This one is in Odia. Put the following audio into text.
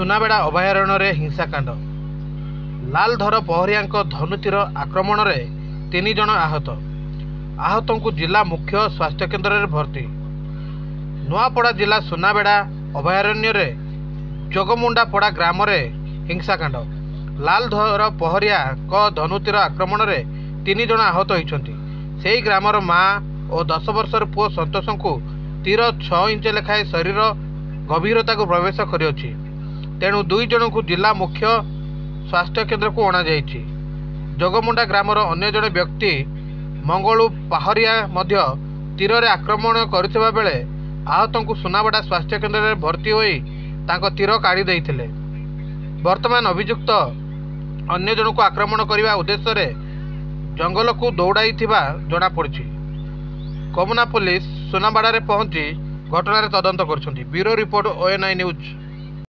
ସୁନାବେଡ଼ା ଅଭୟାରଣ୍ୟରେ ହିଂସାକାଣ୍ଡ। ଲାଲଧର ପହରିଆଙ୍କ ଧନୁତୀର ଆକ୍ରମଣରେ 3 ଜଣ ଆହତ। ଆହତଙ୍କୁ ଜିଲ୍ଲା ମୁଖ୍ୟ ସ୍ୱାସ୍ଥ୍ୟକେନ୍ଦ୍ରରେ ଭର୍ତ୍ତି। ନୂଆପଡ଼ା ଜିଲ୍ଲା ସୁନାବେଡ଼ା ଅଭୟାରଣ୍ୟରେ ଜଗମୁଣ୍ଡାପଡ଼ା ଗ୍ରାମରେ ହିଂସାକାଣ୍ଡ। ଲାଲଧର ପହରିଆଙ୍କ ଧନୁତୀର ଆକ୍ରମଣରେ 3 ଜଣ ଆହତ ହୋଇଛନ୍ତି। ସେହି ଗ୍ରାମର ମା ଓ 10 ବର୍ଷର ପୁଅ ସନ୍ତୋଷଙ୍କୁ ତୀର 6 ଇଞ୍ଚ ଲେଖାଏଁ ଶରୀର ଗଭୀରତାକୁ ପ୍ରବେଶ କରିଅଛି। ତେଣୁ 2 ଜଣଙ୍କୁ ଜିଲ୍ଲା ମୁଖ୍ୟ ସ୍ୱାସ୍ଥ୍ୟକେନ୍ଦ୍ରକୁ ଅଣାଯାଇଛି। ଜଗମୁଣ୍ଡା ଗ୍ରାମର ଅନ୍ୟ ଜଣେ ବ୍ୟକ୍ତି ମଙ୍ଗଳୁ ପାହରିଆ ମଧ୍ୟ ତୀରରେ ଆକ୍ରମଣ କରିଥିବା ବେଳେ ଆହତଙ୍କୁ ସୁନାବେଡ଼ା ସ୍ୱାସ୍ଥ୍ୟକେନ୍ଦ୍ରରେ ଭର୍ତ୍ତି ହୋଇ ତାଙ୍କ ତୀର କାଢ଼ି ଦେଇଥିଲେ। ବର୍ତ୍ତମାନ ଅଭିଯୁକ୍ତ ଅନ୍ୟ ଜଣକୁ ଆକ୍ରମଣ କରିବା ଉଦ୍ଦେଶ୍ୟରେ ଜଙ୍ଗଲକୁ ଦୌଡ଼ାଇଥିବା ଜଣାପଡ଼ିଛି। କମୁନା ପୋଲିସ ସୁନାବେଡ଼ାରେ ପହଞ୍ଚି ଘଟଣାରେ ତଦନ୍ତ କରୁଛନ୍ତି। Bureau report, ONI news.